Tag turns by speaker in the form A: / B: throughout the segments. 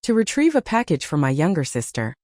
A: to retrieve a package for my younger sister.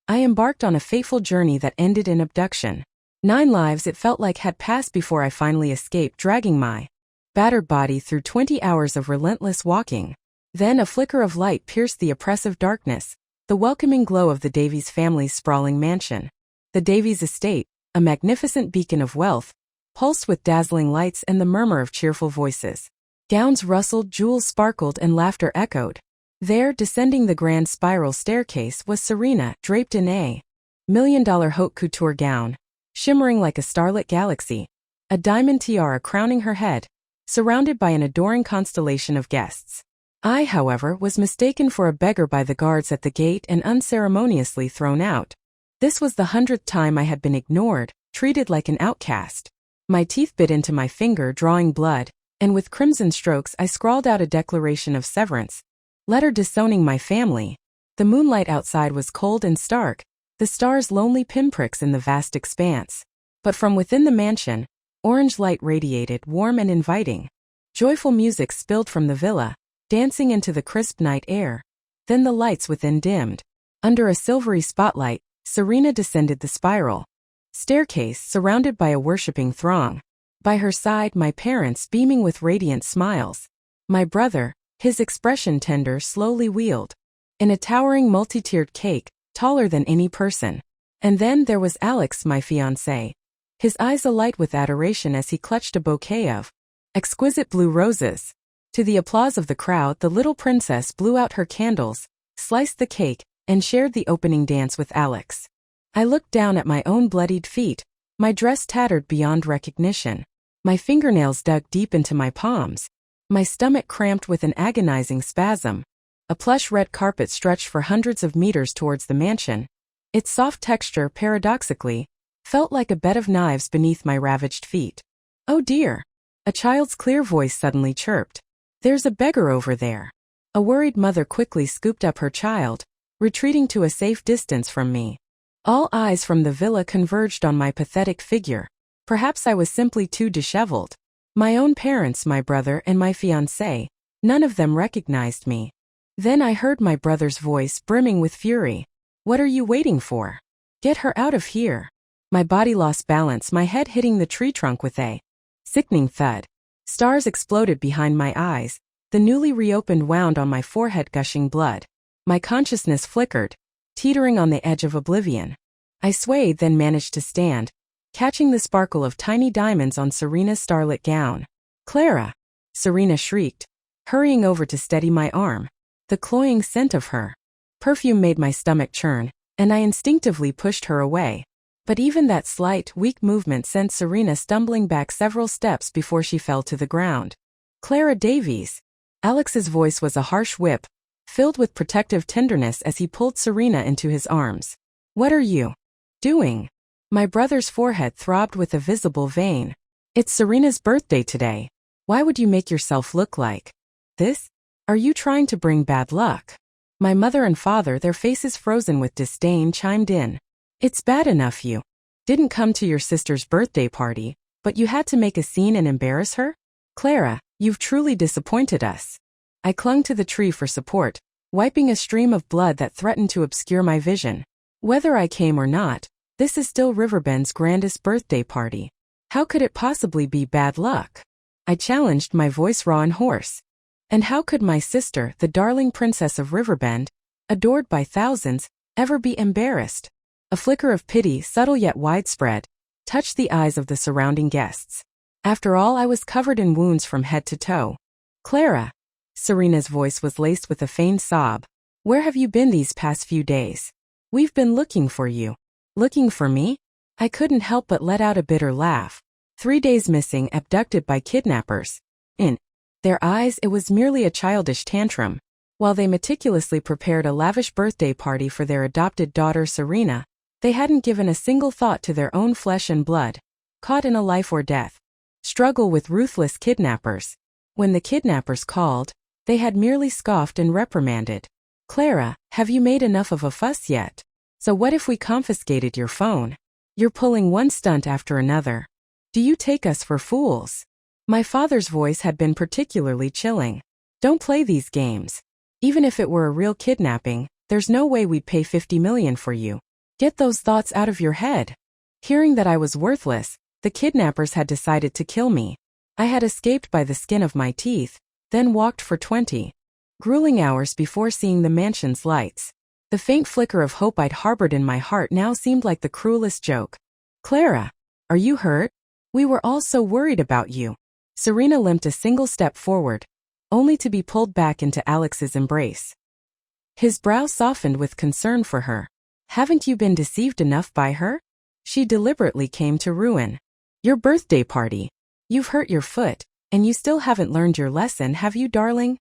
A: I embarked on a fateful journey that ended in abduction. 9 lives it felt like had passed before I finally escaped, dragging my battered body through 20 hours of relentless walking. Then a flicker of light pierced the oppressive darkness, the welcoming glow of the Davies family's sprawling mansion. The Davies estate, a magnificent beacon of wealth, pulsed with dazzling lights and the murmur of cheerful voices. Gowns rustled, jewels sparkled, and laughter echoed. There, descending the grand spiral staircase, was Serena, draped in a $1,000,000 haute couture gown, shimmering like a starlit galaxy, a diamond tiara crowning her head, surrounded by an adoring constellation of guests. I, however, was mistaken for a beggar by the guards at the gate and unceremoniously thrown out. This was the 100th time I had been ignored, treated like an outcast. My teeth bit into my finger, drawing blood, and with crimson strokes I scrawled out a declaration of severance. Letter disowning my family. The moonlight outside was cold and stark, the stars lonely pinpricks in the vast expanse. But from within the mansion, orange light radiated, warm and inviting. Joyful music spilled from the villa, dancing into the crisp night air. Then the lights within dimmed. Under a silvery spotlight, Serena descended the spiral staircase, surrounded by a worshipping throng. By her side, my parents, beaming with radiant smiles. My brother, his expression tender, slowly wheeled in a towering multi-tiered cake, taller than any person. And then there was Alex, my fiancé, his eyes alight with adoration as he clutched a bouquet of exquisite blue roses. To the applause of the crowd, the little princess blew out her candles, sliced the cake, and shared the opening dance with Alex. I looked down at my own bloodied feet, my dress tattered beyond recognition. My fingernails dug deep into my palms. My stomach cramped with an agonizing spasm. A plush red carpet stretched for hundreds of meters towards the mansion. Its soft texture, paradoxically, felt like a bed of knives beneath my ravaged feet. "Oh dear," a child's clear voice suddenly chirped. "There's a beggar over there." A worried mother quickly scooped up her child, retreating to a safe distance from me. All eyes from the villa converged on my pathetic figure. Perhaps I was simply too disheveled. My own parents, my brother, and my fiancé, none of them recognized me. Then I heard my brother's voice, brimming with fury. "What are you waiting for? Get her out of here." My body lost balance, my head hitting the tree trunk with a sickening thud. Stars exploded behind my eyes, the newly reopened wound on my forehead, gushing blood. My consciousness flickered, teetering on the edge of oblivion. I swayed, then managed to stand, catching the sparkle of tiny diamonds on Serena's starlit gown. "Clara!" Serena shrieked, hurrying over to steady my arm. The cloying scent of her perfume made my stomach churn, and I instinctively pushed her away. But even that slight, weak movement sent Serena stumbling back several steps before she fell to the ground. "Clara Davies!" Alex's voice was a harsh whip, filled with protective tenderness as he pulled Serena into his arms. "What are you doing?" My brother's forehead throbbed with a visible vein. "It's Serena's birthday today. Why would you make yourself look like this? Are you trying to bring bad luck?" My mother and father, their faces frozen with disdain, chimed in. "It's bad enough you didn't come to your sister's birthday party, but you had to make a scene and embarrass her? Clara, you've truly disappointed us." I clung to the tree for support, wiping a stream of blood that threatened to obscure my vision. "Whether I came or not, this is still Riverbend's grandest birthday party. How could it possibly be bad luck?" I challenged, my voice raw and hoarse. "And how could my sister, the darling princess of Riverbend, adored by thousands, ever be embarrassed?" A flicker of pity, subtle yet widespread, touched the eyes of the surrounding guests. After all, I was covered in wounds from head to toe. "Clara," Serena's voice was laced with a feigned sob, "where have you been these past few days? We've been looking for you." "Looking for me?" I couldn't help but let out a bitter laugh. 3 days missing, abducted by kidnappers. In their eyes, it was merely a childish tantrum. While they meticulously prepared a lavish birthday party for their adopted daughter Serena, they hadn't given a single thought to their own flesh and blood, caught in a life or death struggle with ruthless kidnappers. When the kidnappers called, they had merely scoffed and reprimanded. "Clara, have you made enough of a fuss yet? So what if we confiscated your phone? You're pulling one stunt after another. Do you take us for fools?" My father's voice had been particularly chilling. "Don't play these games. Even if it were a real kidnapping, there's no way we'd pay $50 million for you. Get those thoughts out of your head. Hearing that I was worthless, the kidnappers had decided to kill me. I had escaped by the skin of my teeth, then walked for 20 grueling hours before seeing the mansion's lights. The faint flicker of hope I'd harbored in my heart now seemed like the cruelest joke. Clara, are you hurt? We were all so worried about you. Serena limped a single step forward, only to be pulled back into Alex's embrace. His brow softened with concern for her. Haven't you been deceived enough by her? She deliberately came to ruin your birthday party. You've hurt your foot, and you still haven't learned your lesson, have you, darling?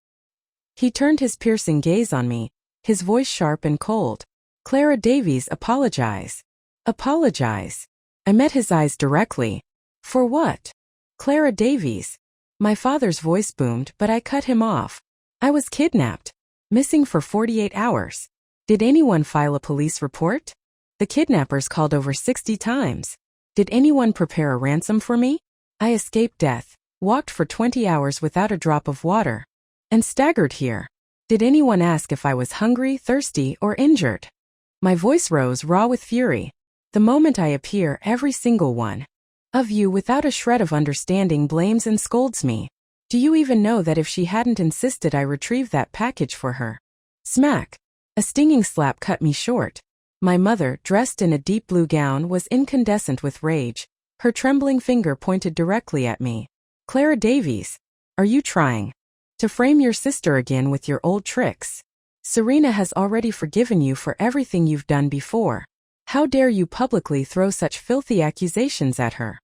A: He turned his piercing gaze on me, his voice sharp and cold. Clara Davies, apologize. Apologize. I met his eyes directly. For what? Clara Davies. My father's voice boomed, but I cut him off. I was kidnapped. Missing for 48 hours. Did anyone file a police report? The kidnappers called over 60 times. Did anyone prepare a ransom for me? I escaped death, walked for 20 hours without a drop of water, and staggered here. Did anyone ask if I was hungry, thirsty, or injured? My voice rose raw with fury. The moment I appear, every single one of you without a shred of understanding blames and scolds me. Do you even know that if she hadn't insisted I retrieve that package for her? Smack. A stinging slap cut me short. My mother, dressed in a deep blue gown, was incandescent with rage. Her trembling finger pointed directly at me. Clara Davies, are you trying to frame your sister again with your old tricks? Serena has already forgiven you for everything you've done before. How dare you publicly throw such filthy accusations at her?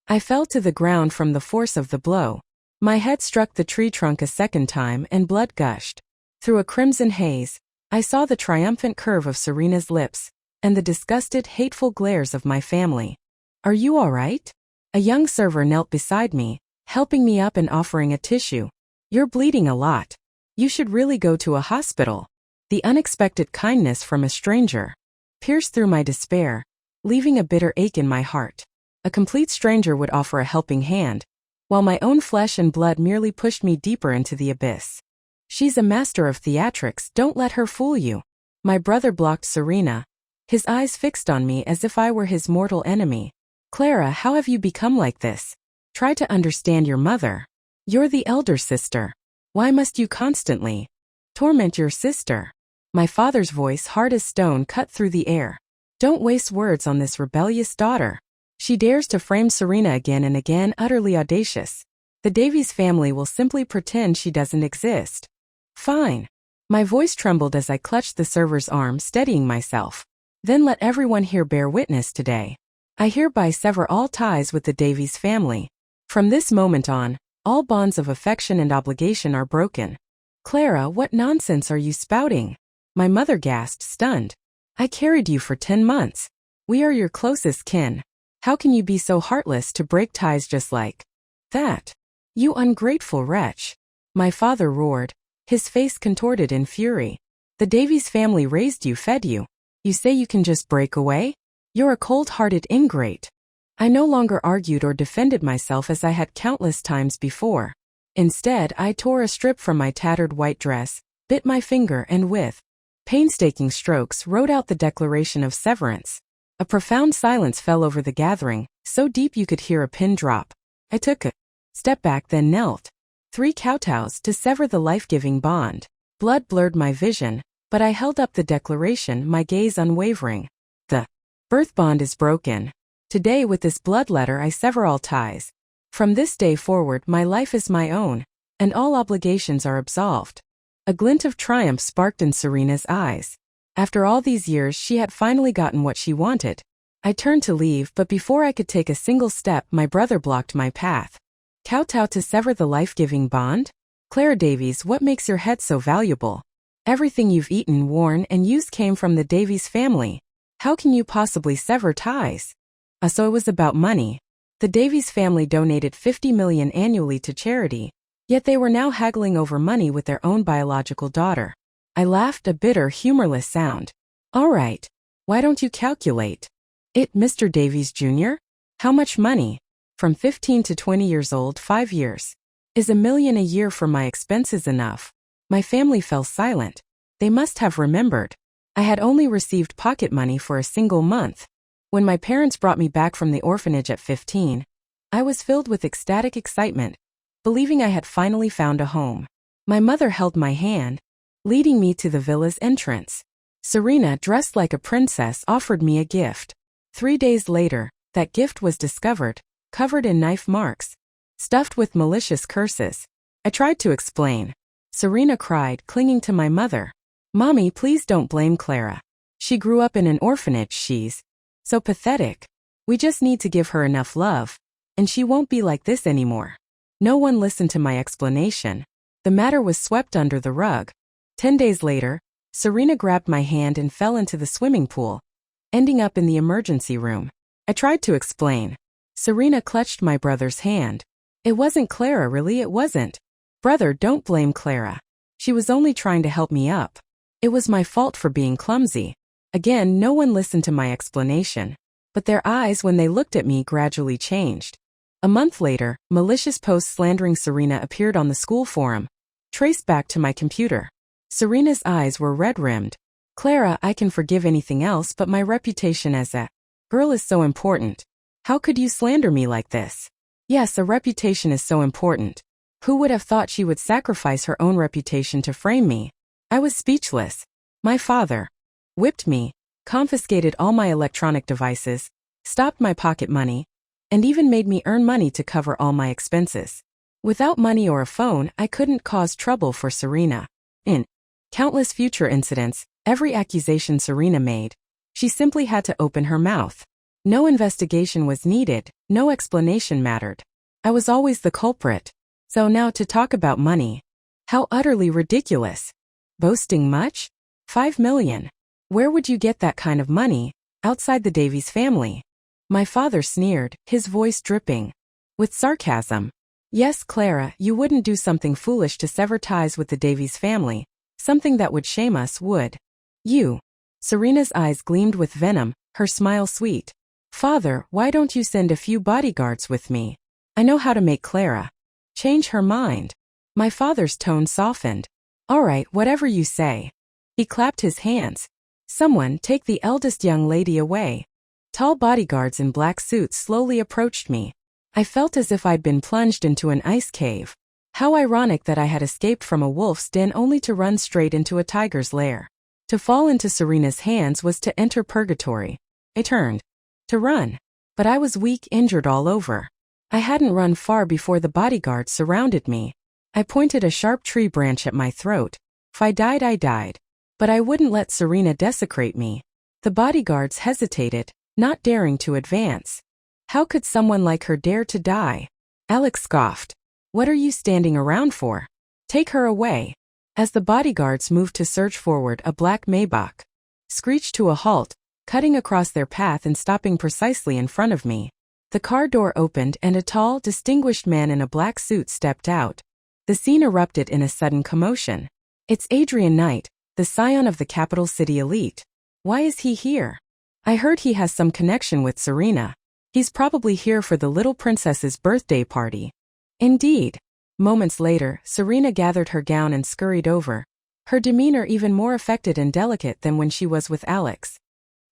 A: I fell to the ground from the force of the blow. My head struck the tree trunk a second time and blood gushed. Through a crimson haze, I saw the triumphant curve of Serena's lips, and the disgusted, hateful glares of my family. Are you all right? A young server knelt beside me, helping me up and offering a tissue. You're bleeding a lot. You should really go to a hospital. The unexpected kindness from a stranger pierced through my despair, leaving a bitter ache in my heart. A complete stranger would offer a helping hand, while my own flesh and blood merely pushed me deeper into the abyss. She's a master of theatrics, don't let her fool you. My brother blocked Serena, his eyes fixed on me as if I were his mortal enemy. Clara, how have you become like this? Try to understand your mother. You're the elder sister. Why must you constantly torment your sister? My father's voice, hard as stone, cut through the air. Don't waste words on this rebellious daughter. She dares to frame Serena again and again, utterly audacious. The Davies family will simply pretend she doesn't exist. Fine. My voice trembled as I clutched the server's arm, steadying myself. Then let everyone here bear witness today. I hereby sever all ties with the Davies family. From this moment on, all bonds of affection and obligation are broken. Clara, what nonsense are you spouting? My mother gasped, stunned. I carried you for 10 months. We are your closest kin. How can you be so heartless to break ties just like that? You ungrateful wretch. My father roared, his face contorted in fury. The Davies family raised you, fed you. You say you can just break away? You're a cold-hearted ingrate. I no longer argued or defended myself as I had countless times before. Instead, I tore a strip from my tattered white dress, bit my finger and with painstaking strokes wrote out the declaration of severance. A profound silence fell over the gathering, so deep you could hear a pin drop. I took a step back, then knelt. 3 kowtows to sever the life-giving bond. Blood blurred my vision, but I held up the declaration, my gaze unwavering. The birth bond is broken. Today, with this blood letter, I sever all ties. From this day forward, my life is my own, and all obligations are absolved. A glint of triumph sparked in Serena's eyes. After all these years, she had finally gotten what she wanted. I turned to leave, but before I could take a single step, my brother blocked my path. Kowtow to sever the life-giving bond? Clara Davies, what makes your head so valuable? Everything you've eaten, worn, and used came from the Davies family. How can you possibly sever ties? So it was about money. The Davies family donated $50 million annually to charity, yet they were now haggling over money with their own biological daughter. I laughed, a bitter, humorless sound. All right. Why don't you calculate it, Mr. Davies Jr.? How much money? From 15 to 20 years old, 5 years. Is $1 million a year for my expenses enough? My family fell silent. They must have remembered. I had only received pocket money for a single month. When my parents brought me back from the orphanage at 15, I was filled with ecstatic excitement, believing I had finally found a home. My mother held my hand, leading me to the villa's entrance. Serena, dressed like a princess, offered me a gift. 3 days later, that gift was discovered, covered in knife marks, stuffed with malicious curses. I tried to explain. Serena cried, clinging to my mother. "Mommy, please don't blame Clara. She grew up in an orphanage. She's so pathetic. We just need to give her enough love, and she won't be like this anymore." No one listened to my explanation. The matter was swept under the rug. 10 days later, Serena grabbed my hand and fell into the swimming pool, ending up in the emergency room. I tried to explain. Serena clutched my brother's hand. "It wasn't Clara, really, it wasn't. Brother, don't blame Clara. She was only trying to help me up. It was my fault for being clumsy." Again, no one listened to my explanation, but their eyes when they looked at me gradually changed. A month later, malicious posts slandering Serena appeared on the school forum, traced back to my computer. Serena's eyes were red-rimmed. "Clara, I can forgive anything else, but my reputation as a girl is so important. How could you slander me like this?" Yes, a reputation is so important. Who would have thought she would sacrifice her own reputation to frame me? I was speechless. My father whipped me, confiscated all my electronic devices, stopped my pocket money, and even made me earn money to cover all my expenses. Without money or a phone, I couldn't cause trouble for Serena. In countless future incidents, every accusation Serena made, she simply had to open her mouth. No investigation was needed, no explanation mattered. I was always the culprit. So now to talk about money. How utterly ridiculous. Boasting much? 5 million. Where would you get that kind of money, outside the Davies family? My father sneered, his voice dripping with sarcasm. Yes, Clara, you wouldn't do something foolish to sever ties with the Davies family, something that would shame us, would you? Serena's eyes gleamed with venom, her smile sweet. Father, why don't you send a few bodyguards with me? I know how to make Clara change her mind. My father's tone softened. All right, whatever you say. He clapped his hands. Someone take the eldest young lady away. Tall bodyguards in black suits slowly approached me. I felt as if I'd been plunged into an ice cave. How ironic that I had escaped from a wolf's den only to run straight into a tiger's lair. To fall into Serena's hands was to enter purgatory. I turned to run, but I was weak, injured all over. I hadn't run far before the bodyguards surrounded me. I pointed a sharp tree branch at my throat. If I died, I died. But I wouldn't let Serena desecrate me. The bodyguards hesitated, not daring to advance. How could someone like her dare to die? Alex scoffed. What are you standing around for? Take her away. As the bodyguards moved to surge forward, a black Maybach screeched to a halt, cutting across their path and stopping precisely in front of me. The car door opened and a tall, distinguished man in a black suit stepped out. The scene erupted in a sudden commotion. It's Adrian Knight, the scion of the capital city elite. Why is he here? I heard he has some connection with Serena. He's probably here for the little princess's birthday party. Indeed. Moments later, Serena gathered her gown and scurried over, her demeanor even more affected and delicate than when she was with Alex.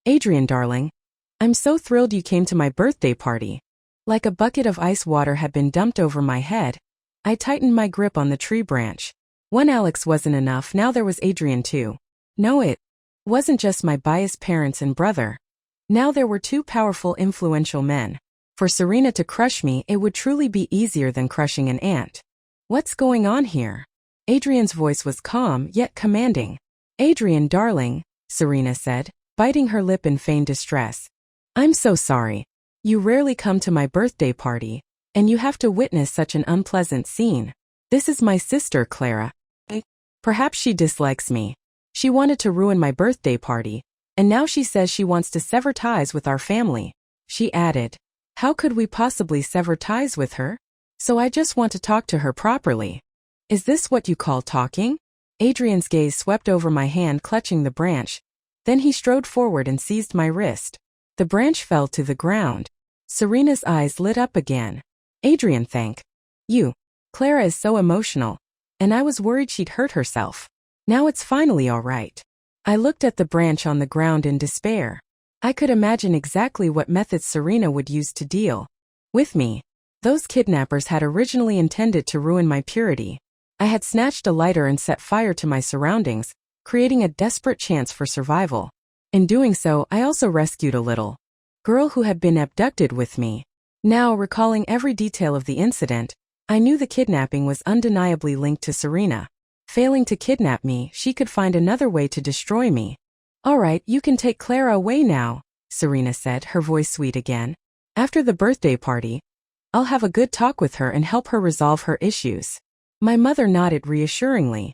A: Adrian, darling. I'm so thrilled you came to my birthday party. Like a bucket of ice water had been dumped over my head. I tightened my grip on the tree branch. One Alex wasn't enough, now there was Adrian too. No, it wasn't just my biased parents and brother. Now there were two powerful, influential men. For Serena to crush me, it would truly be easier than crushing an ant. What's going on here? Adrian's voice was calm, yet commanding. Adrian, darling, Serena said, biting her lip in feigned distress. I'm so sorry. You rarely come to my birthday party, and you have to witness such an unpleasant scene. This is my sister, Clara. Perhaps she dislikes me. She wanted to ruin my birthday party, and now she says she wants to sever ties with our family. She added, how could we possibly sever ties with her? So I just want to talk to her properly. Is this what you call talking? Adrian's gaze swept over my hand clutching the branch. Then he strode forward and seized my wrist. The branch fell to the ground. Serena's eyes lit up again. Adrian, thank you. Clara is so emotional. and I was worried she'd hurt herself. Now it's finally all right. I looked at the branch on the ground in despair. I could imagine exactly what methods Serena would use to deal with me. Those kidnappers had originally intended to ruin my purity. I had snatched a lighter and set fire to my surroundings, creating a desperate chance for survival. In doing so, I also rescued a little girl who had been abducted with me. Now, recalling every detail of the incident, I knew the kidnapping was undeniably linked to Serena. Failing to kidnap me, she could find another way to destroy me. "All right, you can take Clara away now," Serena said, her voice sweet again. "After the birthday party, I'll have a good talk with her and help her resolve her issues." My mother nodded reassuringly.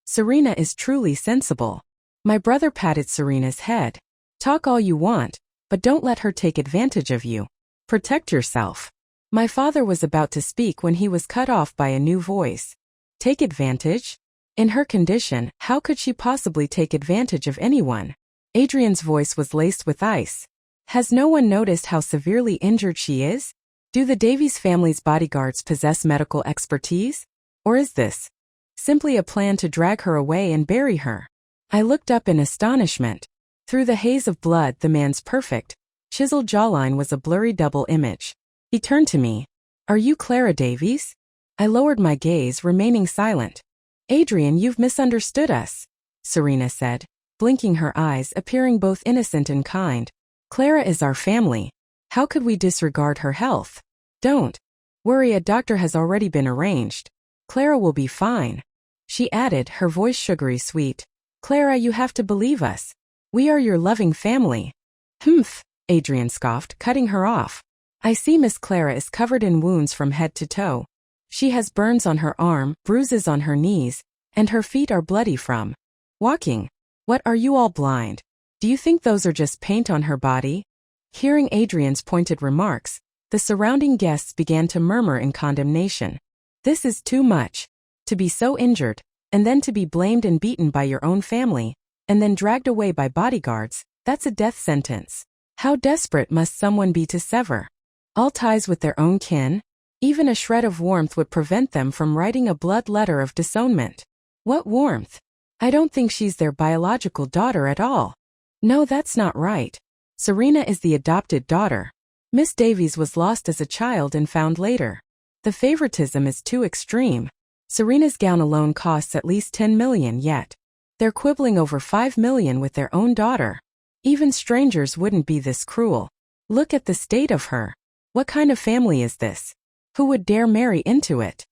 A: Serena is truly sensible." My brother patted Serena's head. "Talk all you want, but don't let her take advantage of you. Protect yourself." My father was about to speak when he was cut off by a new voice. Take advantage? In her condition, how could she possibly take advantage of anyone? Adrian's voice was laced with ice. Has no one noticed how severely injured she is? Do the Davies family's bodyguards possess medical expertise? Or is this simply a plan to drag her away and bury her? I looked up in astonishment. Through the haze of blood, the man's perfect, chiseled jawline was a blurry double image. He turned to me. "Are you Clara Davies?" I lowered my gaze, remaining silent. "Adrian, you've misunderstood us," Serena said, blinking her eyes, appearing both innocent and kind. "Clara is our family. How could we disregard her health? Don't worry, a doctor has already been arranged. Clara will be fine," she added, her voice sugary sweet. "Clara, you have to believe us. We are your loving family." "Humph," Adrian scoffed, cutting her off. "I see Miss Clara is covered in wounds from head to toe. She has burns on her arm, bruises on her knees, and her feet are bloody from walking. What, are you all blind? Do you think those are just paint on her body?" Hearing Adrian's pointed remarks, the surrounding guests began to murmur in condemnation. "This is too much. To be so injured, and then to be blamed and beaten by your own family, and then dragged away by bodyguards, that's a death sentence. How desperate must someone be to sever all ties with their own kin? Even a shred of warmth would prevent them from writing a blood letter of disownment." "What warmth? I don't think she's their biological daughter at all." "No, that's not right. Serena is the adopted daughter. Miss Davies was lost as a child and found later. The favoritism is too extreme. Serena's gown alone costs at least 10 million, yet they're quibbling over 5 million with their own daughter. Even strangers wouldn't be this cruel. Look at the state of her. What kind of family is this? Who would dare marry into it?"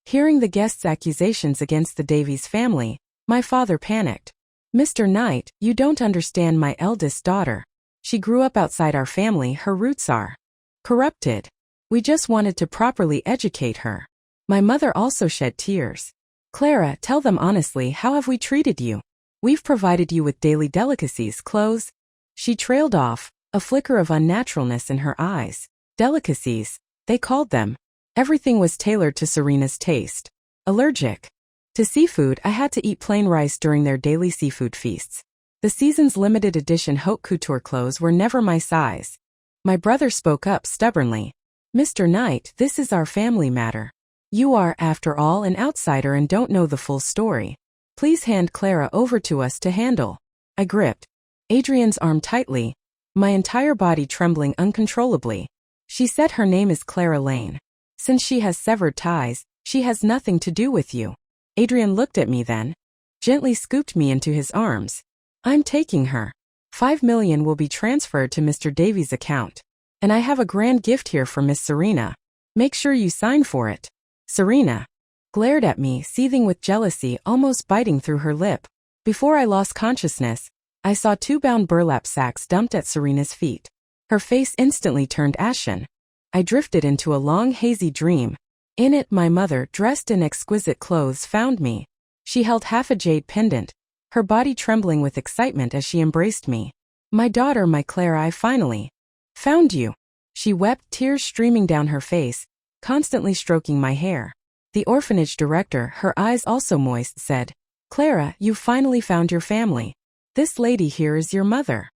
A: Hearing the guests' accusations against the Davies family, my father panicked. "Mr. Knight, you don't understand my eldest daughter. She grew up outside our family, her roots are corrupted. We just wanted to properly educate her." My mother also shed tears. "Clara, tell them honestly, how have we treated you? We've provided you with daily delicacies, clothes." She trailed off, a flicker of unnaturalness in her eyes. Delicacies, they called them. Everything was tailored to Serena's taste. Allergic to seafood, I had to eat plain rice during their daily seafood feasts. The season's limited edition haute couture clothes were never my size. My brother spoke up stubbornly. "Mr. Knight, this is our family matter. You are, after all, an outsider and don't know the full story. Please hand Clara over to us to handle." I gripped Adrian's arm tightly, my entire body trembling uncontrollably. "She said her name is Clara Lane. Since she has severed ties, she has nothing to do with you." Adrian looked at me then, gently scooped me into his arms. "I'm taking her. 5 million will be transferred to Mr. Davies' account. And I have a grand gift here for Miss Serena. Make sure you sign for it." Serena glared at me, seething with jealousy, almost biting through her lip. Before I lost consciousness, I saw 2 bound burlap sacks dumped at Serena's feet. Her face instantly turned ashen. I drifted into a long, hazy dream. In it, my mother, dressed in exquisite clothes, found me. She held half a jade pendant, her body trembling with excitement as she embraced me. "My daughter, my Clara, I finally found you." She wept, tears streaming down her face, constantly stroking my hair. The orphanage director, her eyes also moist, said, "Clara, you've finally found your family. This lady here is your mother."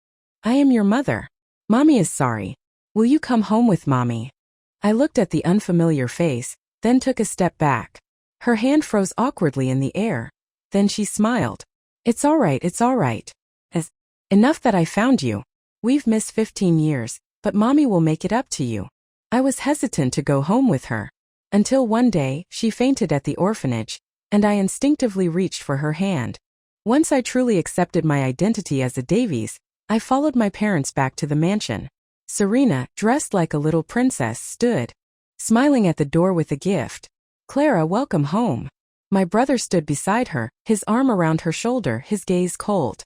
A: "I am your mother. Mommy is sorry. Will you come home with Mommy?" I looked at the unfamiliar face, then took a step back. Her hand froze awkwardly in the air. Then she smiled. It's all right. Enough that I found you. We've missed 15 years, but Mommy will make it up to you. I was hesitant to go home with her. Until one day, she fainted at the orphanage, and I instinctively reached for her hand. Once I truly accepted my identity as a Davies, I followed my parents back to the mansion. Serena, dressed like a little princess, stood, smiling at the door with a gift. Clara, welcome home. My brother stood beside her, his arm around her shoulder, his gaze cold.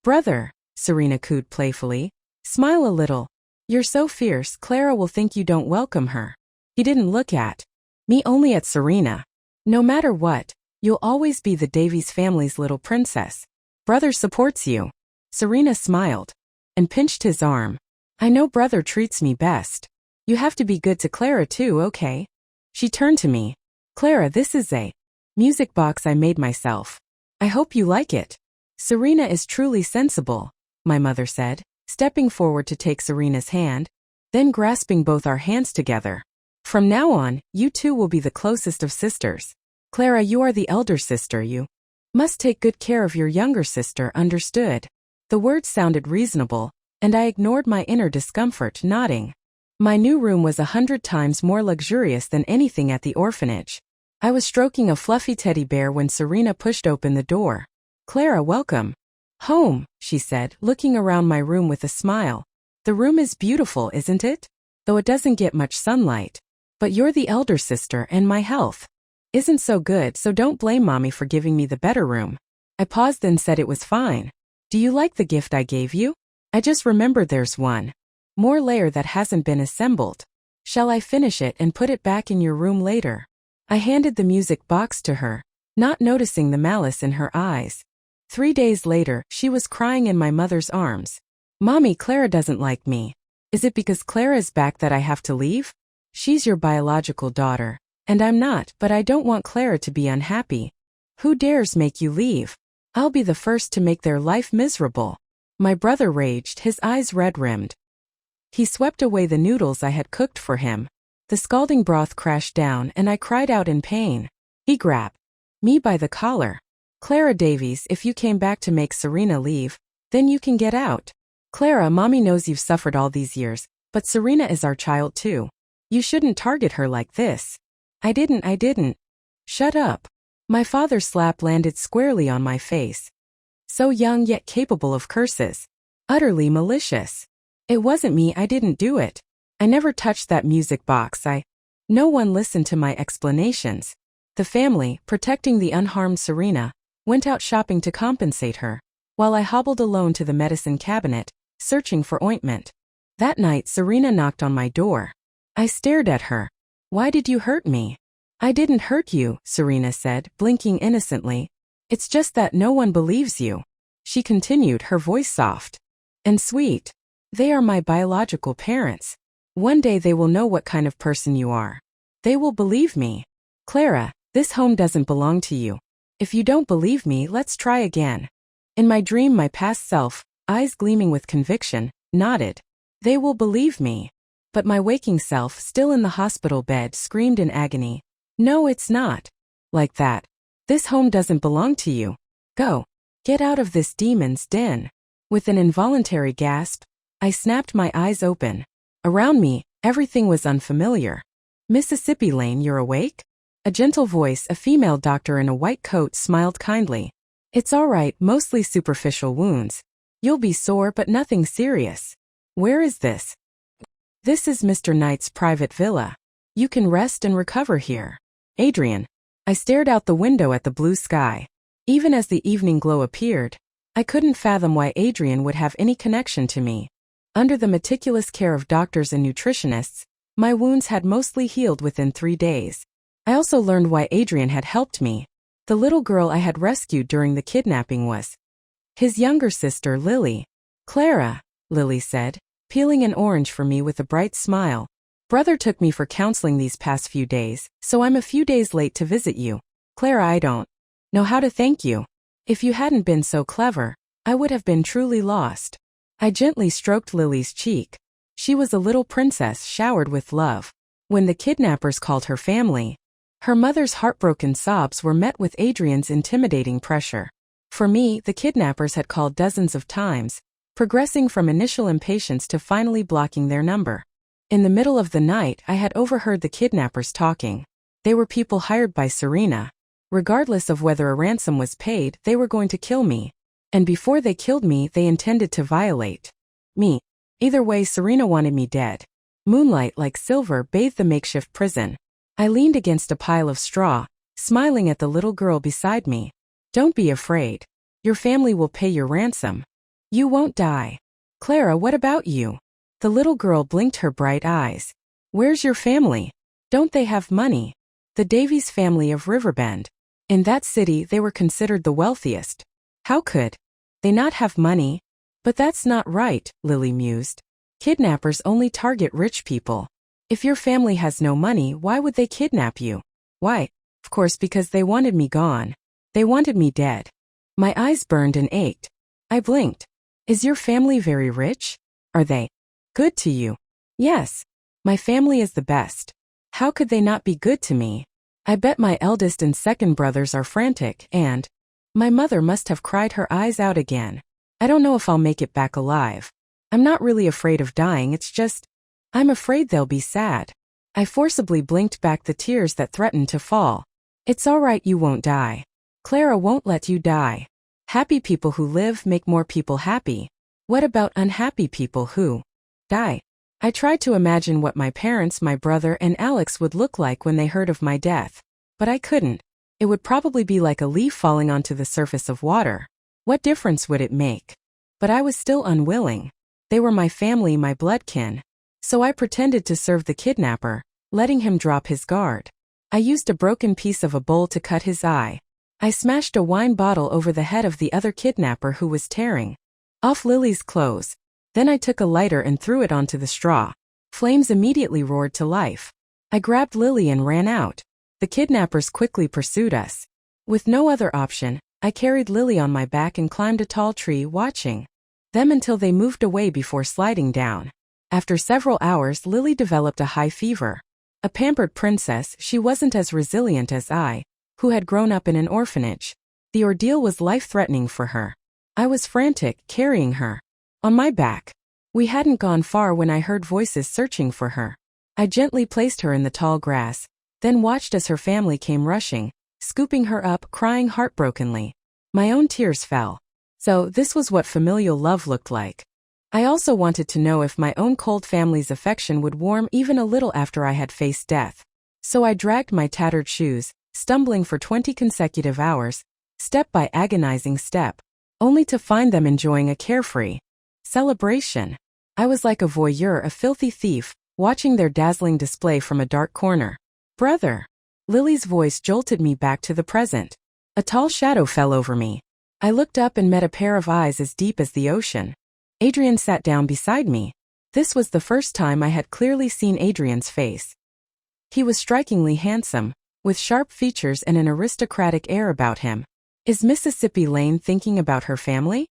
A: Brother, Serena cooed playfully. Smile a little. You're so fierce, Clara will think you don't welcome her. He didn't look at me, only at Serena. No matter what, you'll always be the Davies family's little princess. Brother supports you. Serena smiled and pinched his arm. I know brother treats me best. You have to be good to Clara too, okay? She turned to me. Clara, this is a music box I made myself. I hope you like it. Serena is truly sensible, my mother said, stepping forward to take Serena's hand, then grasping both our hands together. From now on, you two will be the closest of sisters. Clara, you are the elder sister. You must take good care of your younger sister, understood? The words sounded reasonable, and I ignored my inner discomfort, nodding. My new room was 100 times more luxurious than anything at the orphanage. I was stroking a fluffy teddy bear when Serena pushed open the door. Clara, welcome home, she said, looking around my room with a smile. The room is beautiful, isn't it? Though it doesn't get much sunlight. But you're the elder sister, and my health isn't so good, so don't blame Mommy for giving me the better room. I paused and said it was fine. Do you like the gift I gave you? I just remembered there's one more layer that hasn't been assembled. Shall I finish it and put it back in your room later? I handed the music box to her, not noticing the malice in her eyes. 3 days later, she was crying in my mother's arms. Mommy, Clara doesn't like me. Is it because Clara is back that I have to leave? She's your biological daughter, and I'm not, but I don't want Clara to be unhappy. Who dares make you leave? I'll be the first to make their life miserable. My brother raged, his eyes red-rimmed. He swept away the noodles I had cooked for him. The scalding broth crashed down and I cried out in pain. He grabbed me by the collar. Clara Davies, if you came back to make Serena leave, then you can get out. Clara, Mommy knows you've suffered all these years, but Serena is our child too. You shouldn't target her like this. I didn't. Shut up. My father's slap landed squarely on my face. So young yet capable of curses. Utterly malicious. It wasn't me, I didn't do it. I never touched that music box. No one listened to my explanations. The family, protecting the unharmed Serena, went out shopping to compensate her, while I hobbled alone to the medicine cabinet, searching for ointment. That night Serena knocked on my door. I stared at her. Why did you hurt me? I didn't hurt you, Serena said, blinking innocently. It's just that no one believes you. She continued, her voice soft and sweet. They are my biological parents. One day they will know what kind of person you are. They will believe me. Clara, this home doesn't belong to you. If you don't believe me, let's try again. In my dream, my past self, eyes gleaming with conviction, nodded. They will believe me. But my waking self, still in the hospital bed, screamed in agony. No, it's not like that. This home doesn't belong to you. Go. Get out of this demon's den. With an involuntary gasp, I snapped my eyes open. Around me, everything was unfamiliar. Mississippi Lane, you're awake? A gentle voice, a female doctor in a white coat, smiled kindly. It's all right, mostly superficial wounds. You'll be sore, but nothing serious. Where is this? This is Mr. Knight's private villa. You can rest and recover here. Adrian. I stared out the window at the blue sky. Even as the evening glow appeared, I couldn't fathom why Adrian would have any connection to me. Under the meticulous care of doctors and nutritionists, my wounds had mostly healed within 3 days. I also learned why Adrian had helped me. The little girl I had rescued during the kidnapping was his younger sister, Lily. Clara, Lily said, peeling an orange for me with a bright smile. Brother took me for counseling these past few days, so I'm a few days late to visit you. Clara, I don't know how to thank you. If you hadn't been so clever, I would have been truly lost. I gently stroked Lily's cheek. She was a little princess showered with love. When the kidnappers called her family, Her mother's heartbroken sobs were met with Adrian's intimidating pressure. For me, the kidnappers had called dozens of times, progressing from initial impatience to finally blocking their number. In the middle of the night, I had overheard the kidnappers talking. They were people hired by Serena. Regardless of whether a ransom was paid, they were going to kill me. And before they killed me, they intended to violate me. Either way, Serena wanted me dead. Moonlight like silver bathed the makeshift prison. I leaned against a pile of straw, smiling at the little girl beside me. Don't be afraid. Your family will pay your ransom. You won't die. Clara, what about you? The little girl blinked her bright eyes. Where's your family? Don't they have money? The Davies family of Riverbend. In that city, they were considered the wealthiest. How could they not have money? But that's not right, Lily mused. Kidnappers only target rich people. If your family has no money, why would they kidnap you? Why? Of course, because they wanted me gone. They wanted me dead. My eyes burned and ached. I blinked. Is your family very rich? Are they good to you? Yes. My family is the best. How could they not be good to me? I bet my eldest and second brothers are frantic, and my mother must have cried her eyes out again. I don't know if I'll make it back alive. I'm not really afraid of dying, it's just, I'm afraid they'll be sad. I forcibly blinked back the tears that threatened to fall. It's all right, you won't die. Clara won't let you die. Happy people who live make more people happy. What about unhappy people who die? I tried to imagine what my parents, my brother, and Alex would look like when they heard of my death. But I couldn't. It would probably be like a leaf falling onto the surface of water. What difference would it make? But I was still unwilling. They were my family, my bloodkin. So I pretended to serve the kidnapper, letting him drop his guard. I used a broken piece of a bowl to cut his eye. I smashed a wine bottle over the head of the other kidnapper who was tearing off Lily's clothes. Then I took a lighter and threw it onto the straw. Flames immediately roared to life. I grabbed Lily and ran out. The kidnappers quickly pursued us. With no other option, I carried Lily on my back and climbed a tall tree, watching them until they moved away before sliding down. After several hours, Lily developed a high fever. A pampered princess, she wasn't as resilient as I, who had grown up in an orphanage. The ordeal was life-threatening for her. I was frantic, carrying her on my back. We hadn't gone far when I heard voices searching for her. I gently placed her in the tall grass, then watched as her family came rushing, scooping her up, crying heartbrokenly. My own tears fell. So this was what familial love looked like. I also wanted to know if my own cold family's affection would warm even a little after I had faced death. So I dragged my tattered shoes, stumbling for 20 consecutive hours, step by agonizing step, only to find them enjoying a carefree celebration. I was like a voyeur, a filthy thief, watching their dazzling display from a dark corner. Brother! Lily's voice jolted me back to the present. A tall shadow fell over me. I looked up and met a pair of eyes as deep as the ocean. Adrian sat down beside me. This was the first time I had clearly seen Adrian's face. He was strikingly handsome, with sharp features and an aristocratic air about him. Is Mississippi Lane thinking about her family?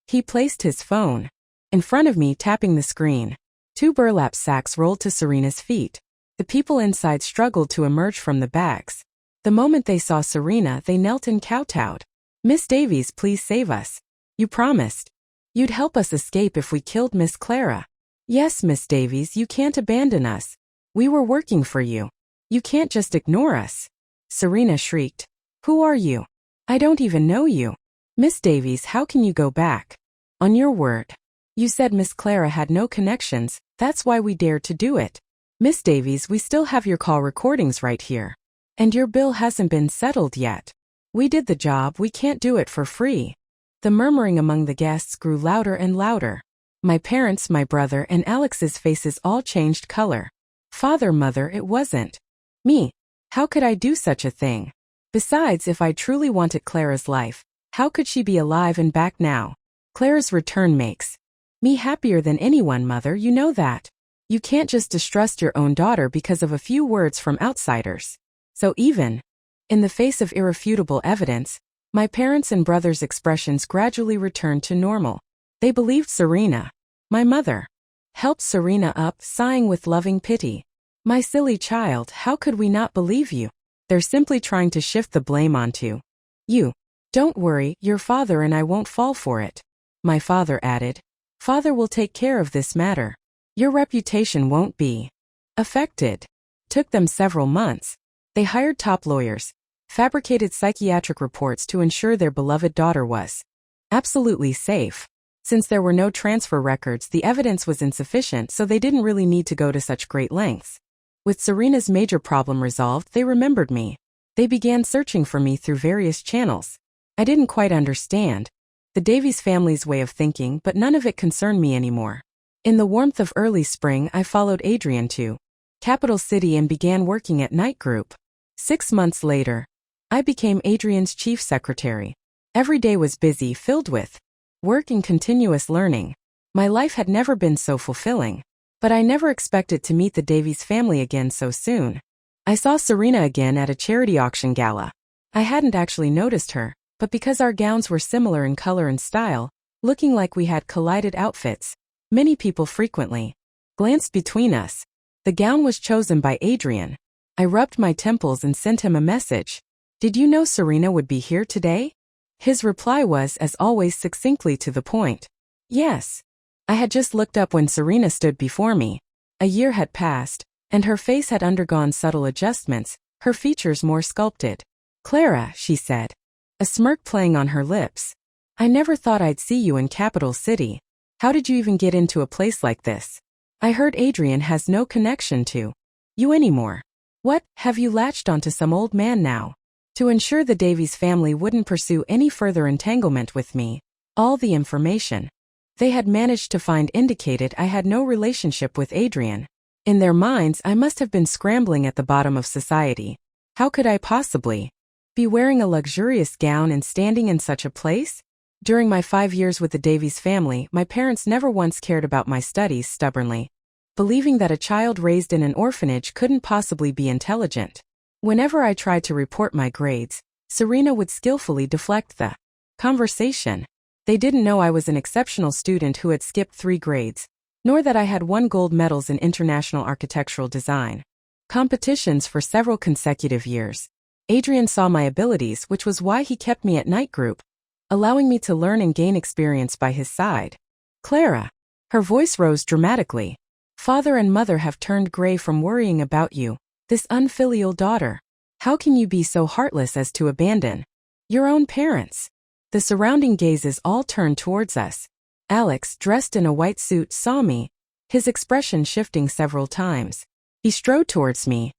A: He placed his phone in front of me, tapping the screen. 2 burlap sacks rolled to Serena's feet. The people inside struggled to emerge from the bags. The moment they saw Serena, they knelt and kowtowed. Miss Davies, please save us. You promised you'd help us escape if we killed Miss Clara. Yes, Miss Davies, you can't abandon us. We were working for you. You can't just ignore us. Serena shrieked. Who are you? I don't even know you. Miss Davies, how can you go back? On your word. You said Miss Clara had no connections, that's why we dared to do it. Miss Davies, we still have your call recordings right here. And your bill hasn't been settled yet. We did the job, we can't do it for free. The murmuring among the guests grew louder and louder. My parents, my brother, and Alex's faces all changed color. Father, mother, it wasn't me. How could I do such a thing? Besides, if I truly wanted Clara's life, how could she be alive and back now? Clara's return makes me happier than anyone, mother, you know that. You can't just distrust your own daughter because of a few words from outsiders. So even in the face of irrefutable evidence, my parents' and brother's expressions gradually returned to normal. They believed Serena, my mother, helped Serena up, sighing with loving pity. My silly child, how could we not believe you? They're simply trying to shift the blame onto you. Don't worry, your father and I won't fall for it. My father added. Father will take care of this matter. Your reputation won't be affected. Took them several months. They hired top lawyers, fabricated psychiatric reports to ensure their beloved daughter was absolutely safe. Since there were no transfer records, the evidence was insufficient, so they didn't really need to go to such great lengths. With Serena's major problem resolved, they remembered me. They began searching for me through various channels. I didn't quite understand the Davies family's way of thinking, but none of it concerned me anymore. In the warmth of early spring, I followed Adrian to Capital City and began working at Night Group. 6 months later, I became Adrian's chief secretary. Every day was busy, filled with work and continuous learning. My life had never been so fulfilling. But I never expected to meet the Davies family again so soon. I saw Serena again at a charity auction gala. I hadn't actually noticed her, but because our gowns were similar in color and style, looking like we had collided outfits, many people frequently glanced between us. The gown was chosen by Adrian. I rubbed my temples and sent him a message. Did you know Serena would be here today? His reply was, as always, succinctly to the point. Yes. I had just looked up when Serena stood before me. A year had passed, and her face had undergone subtle adjustments, her features more sculpted. Clara, she said, a smirk playing on her lips. I never thought I'd see you in Capital City. How did you even get into a place like this? I heard Adrian has no connection to you anymore. What, have you latched onto some old man now? To ensure the Davies family wouldn't pursue any further entanglement with me, all the information they had managed to find indicated I had no relationship with Adrian. In their minds, I must have been scrambling at the bottom of society. How could I possibly be wearing a luxurious gown and standing in such a place? During my 5 years with the Davies family, my parents never once cared about my studies, stubbornly believing that a child raised in an orphanage couldn't possibly be intelligent. Whenever I tried to report my grades, Serena would skillfully deflect the conversation. They didn't know I was an exceptional student who had skipped 3 grades, nor that I had won gold medals in international architectural design competitions for several consecutive years. Adrian saw my abilities, which was why he kept me at Night Group, allowing me to learn and gain experience by his side. Clara. Her voice rose dramatically. Father and mother have turned gray from worrying about you, this unfilial daughter. How can you be so heartless as to abandon your own parents? The surrounding gazes all turned towards us. Alex, dressed in a white suit, saw me, his expression shifting several times. He strode towards me,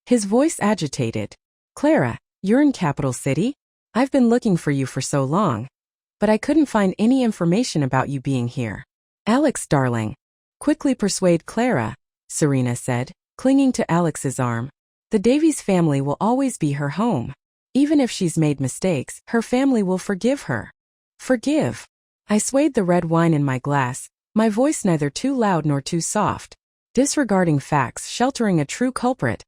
A: his voice agitated. Clara, you're in Capital City? I've been looking for you for so long, but I couldn't find any information about you being here. Alex, darling. Quickly persuade Clara, Serena said, clinging to Alex's arm. The Davies family will always be her home. Even if she's made mistakes, her family will forgive her. Forgive. I swayed the red wine in my glass, my voice neither too loud nor too soft. Disregarding facts, sheltering a true culprit.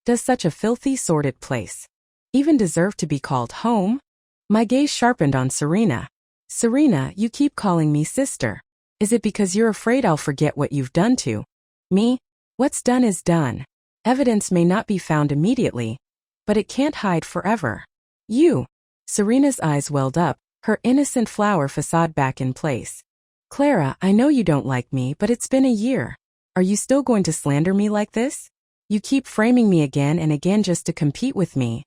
A: Does such a filthy, sordid place even deserve to be called home? My gaze sharpened on Serena. Serena, you keep calling me sister. Is it because you're afraid I'll forget what you've done to me? What's done is done. Evidence may not be found immediately, but it can't hide forever. You. Serena's eyes welled up, her innocent flower facade back in place. Clara, I know you don't like me, but it's been a year. Are you still going to slander me like this? You keep framing me again and again just to compete with me.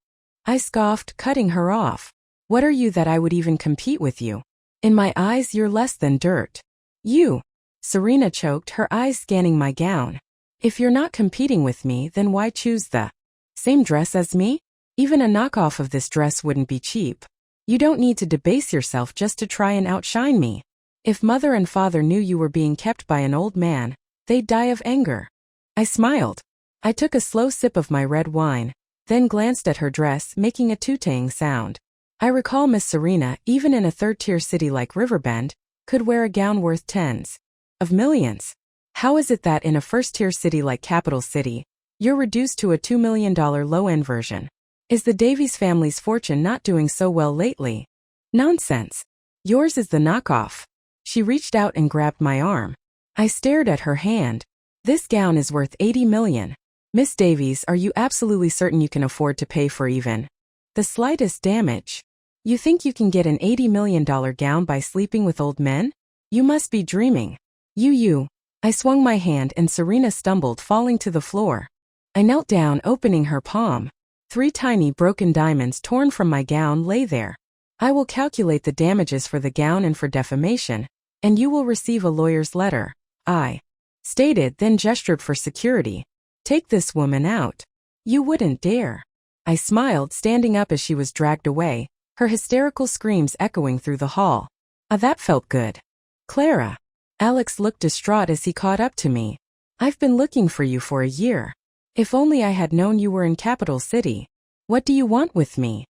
A: I scoffed, cutting her off. What are you that I would even compete with you? In my eyes, you're less than dirt. You. Serena choked, her eyes scanning my gown. If you're not competing with me, then why choose the same dress as me? Even a knockoff of this dress wouldn't be cheap. You don't need to debase yourself just to try and outshine me. If mother and father knew you were being kept by an old man, they'd die of anger. I smiled. I took a slow sip of my red wine, then glanced at her dress, making a tootang sound. I recall Miss Serena, even in a third-tier city like Riverbend, could wear a gown worth tens of millions. How is it that in a first-tier city like Capital City, you're reduced to a $2 million low-end version? Is the Davies family's fortune not doing so well lately? Nonsense. Yours is the knockoff. She reached out and grabbed my arm. I stared at her hand. This gown is worth $80 million. Miss Davies, are you absolutely certain you can afford to pay for even the slightest damage? You think you can get an $80 million gown by sleeping with old men? You must be dreaming. You. I swung my hand and Serena stumbled, falling to the floor. I knelt down, opening her palm. 3 tiny broken diamonds torn from my gown lay there. I will calculate the damages for the gown and for defamation, and you will receive a lawyer's letter, I stated, then gestured for security. Take this woman out. You wouldn't dare. I smiled, standing up as she was dragged away, her hysterical screams echoing through the hall. That felt good. Clara. Alex looked distraught as he caught up to me. I've been looking for you for a year. If only I had known you were in Capital City. What do you want with me?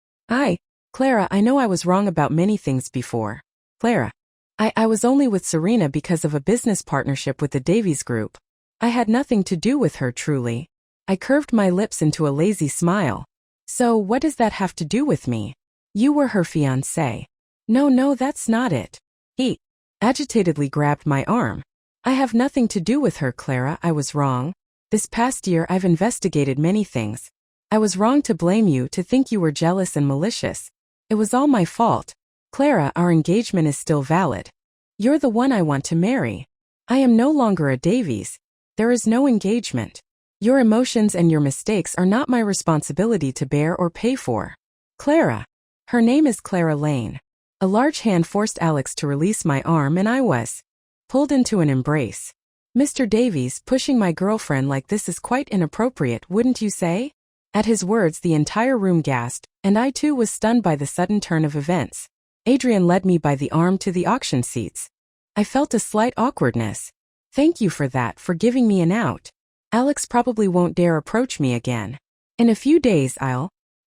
A: Clara, I know I was wrong about many things before. Clara. I was only with Serena because of a business partnership with the Davies Group. I had nothing to do with her, truly. I curved my lips into a lazy smile. So what does that have to do with me? You were her fiancé. No, that's not it. He agitatedly grabbed my arm. I have nothing to do with her, Clara. I was wrong. This past year I've investigated many things. I was wrong to blame you, to think you were jealous and malicious. It was all my fault. Clara, our engagement is still valid. You're the one I want to marry. I am no longer a Davies. There is no engagement. Your emotions and your mistakes are not my responsibility to bear or pay for. Clara. Her name is Clara Lane. A large hand forced Alex to release my arm and I was pulled into an embrace. Mr. Davies, pushing my girlfriend like this is quite inappropriate, wouldn't you say? At his words the entire room gasped, and I too was stunned by the sudden turn of events. Adrian led me by the arm to the auction seats. I felt a slight awkwardness. Thank you for that, for giving me an out. Alex probably won't dare approach me again. In a few days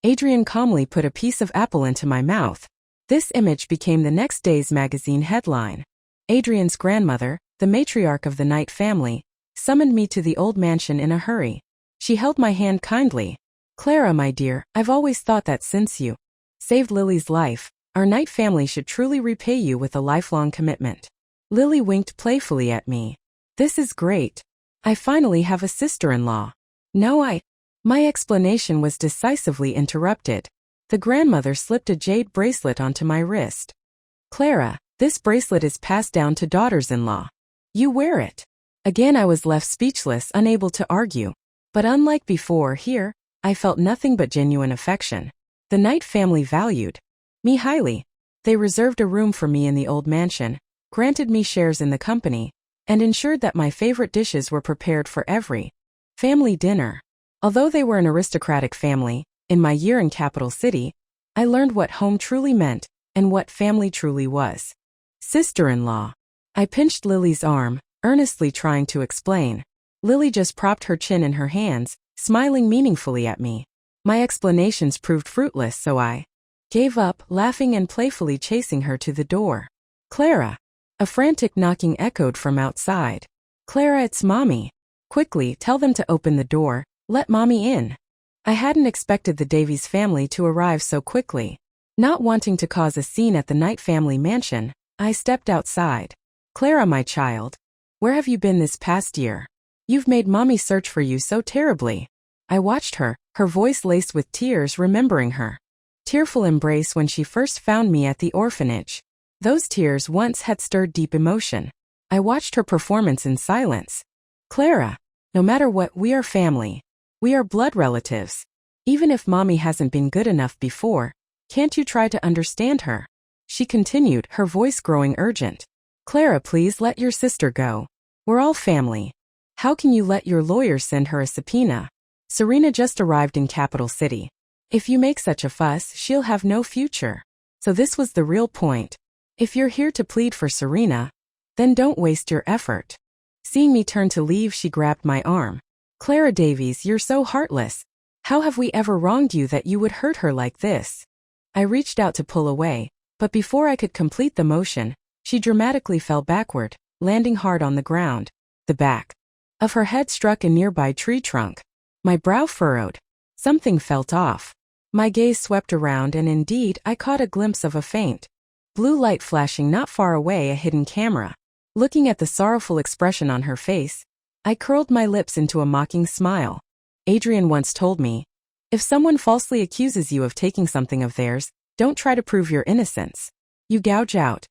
A: Adrian calmly put a piece of apple into my mouth. This image became the next day's magazine headline. Adrian's grandmother, the matriarch of the Knight family, summoned me to the old mansion in a hurry. She held my hand kindly. Clara, my dear, I've always thought that since you saved Lily's life, our Knight family should truly repay you with a lifelong commitment. Lily winked playfully at me. This is great. I finally have a sister-in-law. No, My explanation was decisively interrupted. The grandmother slipped a jade bracelet onto my wrist. Clara, this bracelet is passed down to daughters-in-law. You wear it. Again I was left speechless, unable to argue. But unlike before, here, I felt nothing but genuine affection. The Knight family valued me highly. They reserved a room for me in the old mansion, granted me shares in the company, and ensured that my favorite dishes were prepared for every family dinner. Although they were an aristocratic family, in my year in Capital City, I learned what home truly meant and what family truly was. Sister-in-law. I pinched Lily's arm, earnestly trying to explain. Lily just propped her chin in her hands, smiling meaningfully at me. My explanations proved fruitless, so I gave up, laughing and playfully chasing her to the door. Clara. A frantic knocking echoed from outside. Clara, it's Mommy. Quickly, tell them to open the door. Let Mommy in. I hadn't expected the Davies family to arrive so quickly. Not wanting to cause a scene at the Knight family mansion, I stepped outside. Clara, my child. Where have you been this past year? You've made Mommy search for you so terribly. I watched her, her voice laced with tears, remembering her tearful embrace when she first found me at the orphanage. Those tears once had stirred deep emotion. I watched her performance in silence. Clara, no matter what, we are family. We are blood relatives. Even if Mommy hasn't been good enough before, can't you try to understand her? She continued, her voice growing urgent. Clara, please let your sister go. We're all family. How can you let your lawyer send her a subpoena? Serena just arrived in Capital City. If you make such a fuss, she'll have no future. So this was the real point. If you're here to plead for Serena, then don't waste your effort. Seeing me turn to leave, she grabbed my arm. Clara Davies, you're so heartless. How have we ever wronged you that you would hurt her like this? I reached out to pull away, but before I could complete the motion, she dramatically fell backward, landing hard on the ground. The back of her head struck a nearby tree trunk. My brow furrowed. Something felt off. My gaze swept around and indeed I caught a glimpse of a faint blue light flashing not far away, a hidden camera. Looking at the sorrowful expression on her face, I curled my lips into a mocking smile. Adrian once told me, if someone falsely accuses you of taking something of theirs, don't try to prove your innocence. You gouge out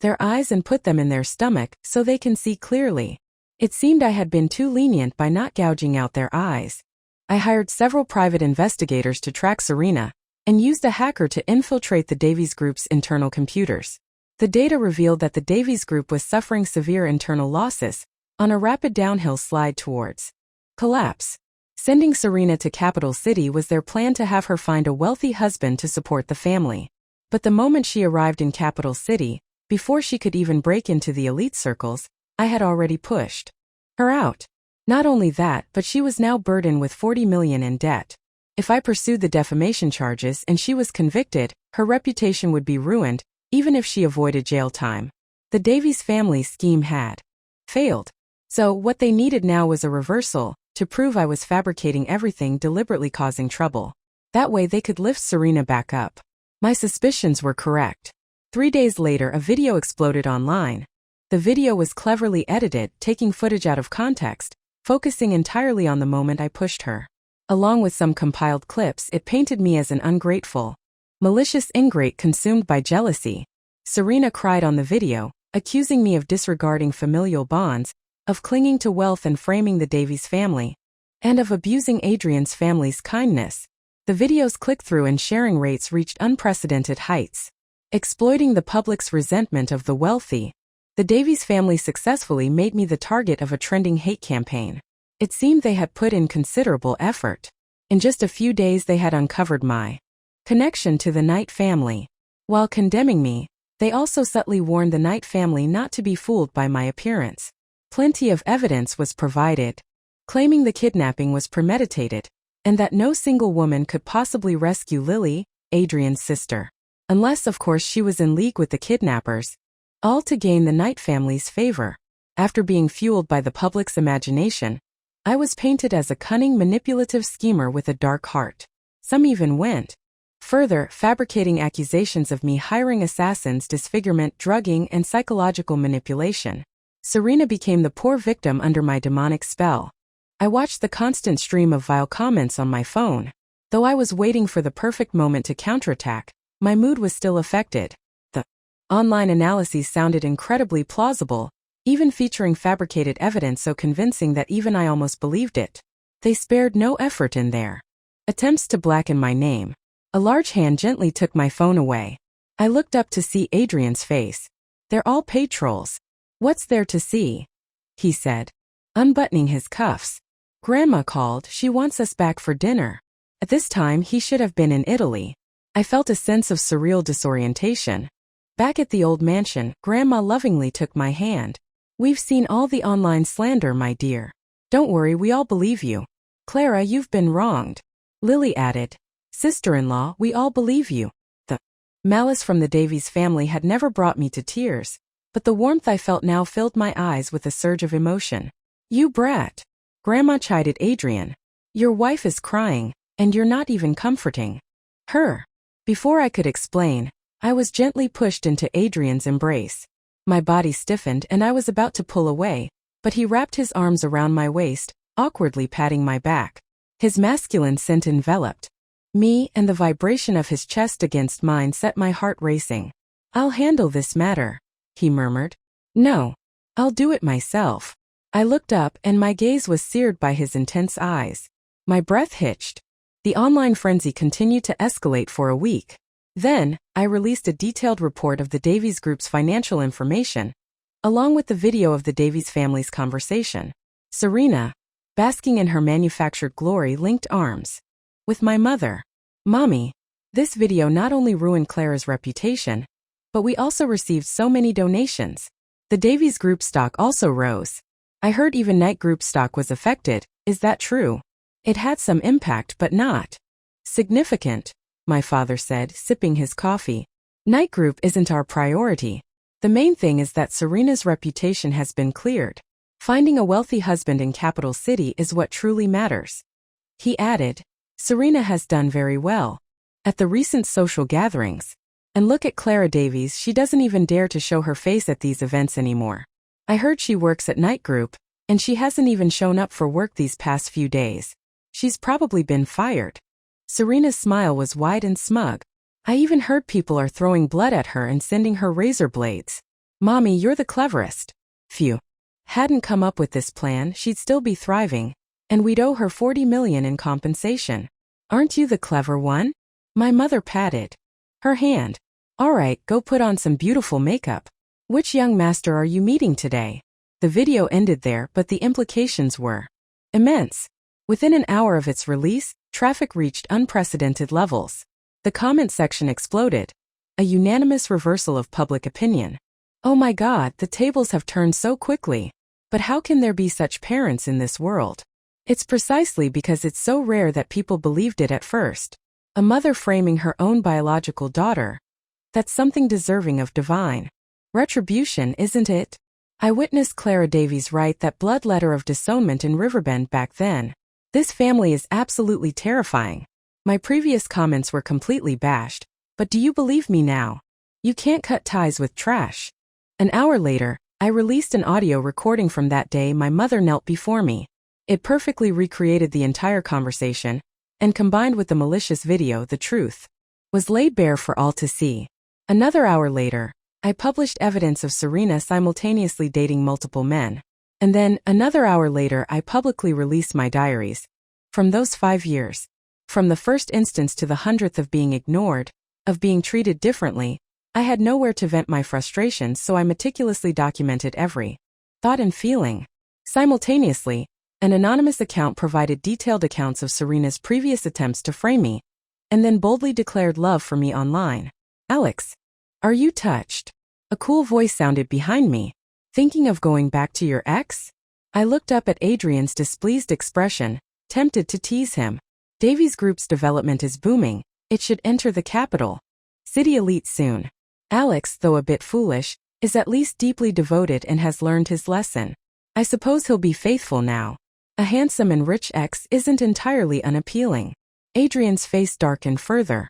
A: their eyes and put them in their stomach so they can see clearly. It seemed I had been too lenient by not gouging out their eyes. I hired several private investigators to track Serena and used a hacker to infiltrate the Davies Group's internal computers. The data revealed that the Davies Group was suffering severe internal losses on a rapid downhill slide towards collapse. Sending Serena to Capital City was their plan to have her find a wealthy husband to support the family. But the moment she arrived in Capital City, before she could even break into the elite circles, I had already pushed her out. Not only that, but she was now burdened with $40 million in debt. If I pursued the defamation charges and she was convicted, her reputation would be ruined, even if she avoided jail time. The Davies family scheme had failed. So what they needed now was a reversal, to prove I was fabricating everything, deliberately causing trouble. That way they could lift Serena back up. My suspicions were correct. 3 days later, a video exploded online. The video was cleverly edited, taking footage out of context, focusing entirely on the moment I pushed her. Along with some compiled clips, it painted me as an ungrateful, malicious ingrate consumed by jealousy. Serena cried on the video, accusing me of disregarding familial bonds, of clinging to wealth and framing the Davies family, and of abusing Adrian's family's kindness. The video's click-through and sharing rates reached unprecedented heights. Exploiting the public's resentment of the wealthy, the Davies family successfully made me the target of a trending hate campaign. It seemed they had put in considerable effort. In just a few days they had uncovered my connection to the Knight family. While condemning me, they also subtly warned the Knight family not to be fooled by my appearance. Plenty of evidence was provided, claiming the kidnapping was premeditated, and that no single woman could possibly rescue Lily, Adrian's sister. Unless, of course, she was in league with the kidnappers, all to gain the Knight family's favor. After being fueled by the public's imagination, I was painted as a cunning, manipulative schemer with a dark heart. Some even went further, fabricating accusations of me hiring assassins, disfigurement, drugging, and psychological manipulation. Serena became the poor victim under my demonic spell. I watched the constant stream of vile comments on my phone. Though I was waiting for the perfect moment to counterattack, my mood was still affected. The online analyses sounded incredibly plausible, even featuring fabricated evidence so convincing that even I almost believed it. They spared no effort in their attempts to blacken my name. A large hand gently took my phone away. I looked up to see Adrian's face. They're all paid trolls. What's there to see? He said, unbuttoning his cuffs. Grandma called, she wants us back for dinner. At this time he should have been in Italy. I felt a sense of surreal disorientation. Back at the old mansion, Grandma lovingly took my hand. We've seen all the online slander, my dear. Don't worry, we all believe you. Clara, you've been wronged. Lily added, sister-in-law, we all believe you. The malice from the Davies family had never brought me to tears, but the warmth I felt now filled my eyes with a surge of emotion. You brat. Grandma chided Adrian. Your wife is crying, and you're not even comforting her. Before I could explain, I was gently pushed into Adrian's embrace. My body stiffened and I was about to pull away, but he wrapped his arms around my waist, awkwardly patting my back. His masculine scent enveloped me, and the vibration of his chest against mine set my heart racing. I'll handle this matter, he murmured. No, I'll do it myself. I looked up and my gaze was seared by his intense eyes. My breath hitched. The online frenzy continued to escalate for a week. Then, I released a detailed report of the Davies Group's financial information, along with the video of the Davies family's conversation. Serena, basking in her manufactured glory, linked arms with my mother. Mommy, this video not only ruined Clara's reputation, but we also received so many donations. The Davies Group stock also rose. I heard even Knight Group stock was affected. Is that true? It had some impact, but not significant, my father said, sipping his coffee. Knight Group isn't our priority. The main thing is that Serena's reputation has been cleared. Finding a wealthy husband in Capital City is what truly matters. He added, Serena has done very well at the recent social gatherings. And look at Clara Davies, she doesn't even dare to show her face at these events anymore. I heard she works at Knight Group, and she hasn't even shown up for work these past few days. She's probably been fired. Serena's smile was wide and smug. I even heard people are throwing blood at her and sending her razor blades. Mommy, you're the cleverest. Phew. Hadn't come up with this plan, she'd still be thriving, and we'd owe her $40 million in compensation. Aren't you the clever one? My mother patted her hand. All right, go put on some beautiful makeup. Which young master are you meeting today? The video ended there, but the implications were immense. Within an hour of its release, traffic reached unprecedented levels. The comment section exploded. A unanimous reversal of public opinion. Oh my God, the tables have turned so quickly. But how can there be such parents in this world? It's precisely because it's so rare that people believed it at first. A mother framing her own biological daughter. That's something deserving of divine retribution, isn't it? I witnessed Clara Davies write that blood letter of disownment in Riverbend back then. This family is absolutely terrifying. My previous comments were completely bashed, but do you believe me now? You can't cut ties with trash. An hour later, I released an audio recording from that day. My mother knelt before me. It perfectly recreated the entire conversation, and combined with the malicious video, the truth was laid bare for all to see. Another hour later, I published evidence of Serena simultaneously dating multiple men. And then, another hour later, I publicly released my diaries. From those 5 years. From the first instance to the 100th of being ignored, of being treated differently, I had nowhere to vent my frustrations, so I meticulously documented every thought and feeling. Simultaneously, an anonymous account provided detailed accounts of Serena's previous attempts to frame me, and then boldly declared love for me online. Alex, are you touched? A cool voice sounded behind me. Thinking of going back to your ex? I looked up at Adrian's displeased expression, tempted to tease him. Davies Group's development is booming. It should enter the capital city elite soon. Alex, though a bit foolish, is at least deeply devoted and has learned his lesson. I suppose he'll be faithful now. A handsome and rich ex isn't entirely unappealing. Adrian's face darkened further.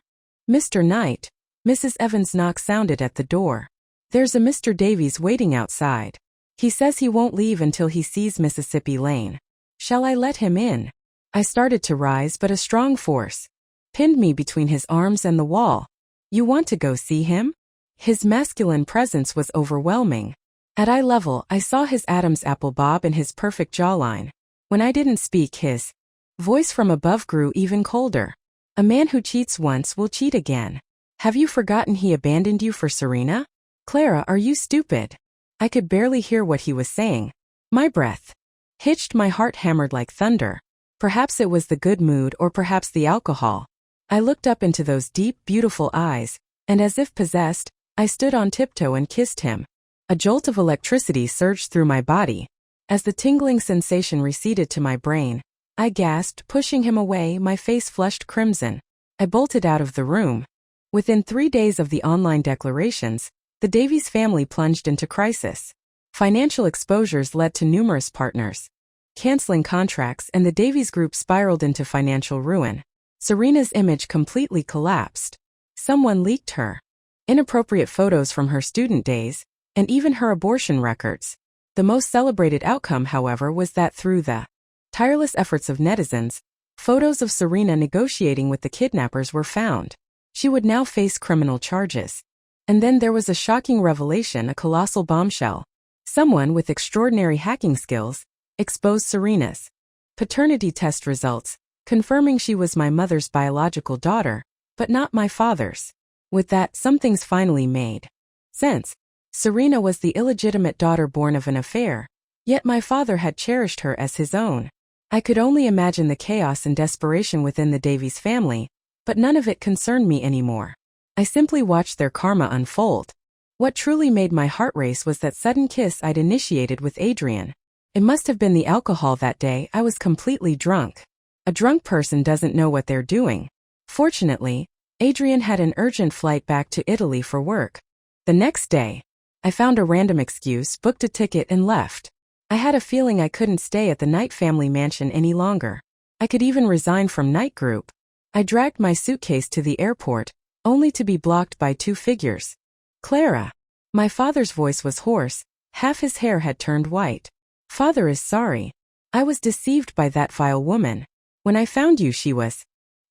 A: Mr. Knight. Mrs. Evans' knock sounded at the door. There's a Mr. Davies waiting outside. He says he won't leave until he sees Mississippi Lane. Shall I let him in? I started to rise, but a strong force pinned me between his arms and the wall. You want to go see him? His masculine presence was overwhelming. At eye level, I saw his Adam's apple bob and his perfect jawline. When I didn't speak, his voice from above grew even colder. A man who cheats once will cheat again. Have you forgotten he abandoned you for Serena? Clara, are you stupid? I could barely hear what he was saying. My breath hitched, my heart hammered like thunder. Perhaps it was the good mood or perhaps the alcohol. I looked up into those deep, beautiful eyes, and as if possessed, I stood on tiptoe and kissed him. A jolt of electricity surged through my body. As the tingling sensation receded to my brain, I gasped, pushing him away, my face flushed crimson. I bolted out of the room. Within 3 days of the online declarations, the Davies family plunged into crisis. Financial exposures led to numerous partners canceling contracts, and the Davies Group spiraled into financial ruin. Serena's image completely collapsed. Someone leaked her inappropriate photos from her student days, and even her abortion records. The most celebrated outcome, however, was that through the tireless efforts of netizens, photos of Serena negotiating with the kidnappers were found. She would now face criminal charges. And then there was a shocking revelation, a colossal bombshell. Someone with extraordinary hacking skills exposed Serena's paternity test results, confirming she was my mother's biological daughter, but not my father's. With that, some things finally made sense. Serena was the illegitimate daughter born of an affair, yet my father had cherished her as his own. I could only imagine the chaos and desperation within the Davies family, but none of it concerned me anymore. I simply watched their karma unfold. What truly made my heart race was that sudden kiss I'd initiated with Adrian. It must have been the alcohol that day. I was completely drunk. A drunk person doesn't know what they're doing. Fortunately, Adrian had an urgent flight back to Italy for work. The next day, I found a random excuse, booked a ticket, and left. I had a feeling I couldn't stay at the Knight family mansion any longer. I could even resign from Knight Group. I dragged my suitcase to the airport, only to be blocked by 2 figures. Clara. My father's voice was hoarse, half his hair had turned white. Father is sorry. I was deceived by that vile woman. When I found you, she was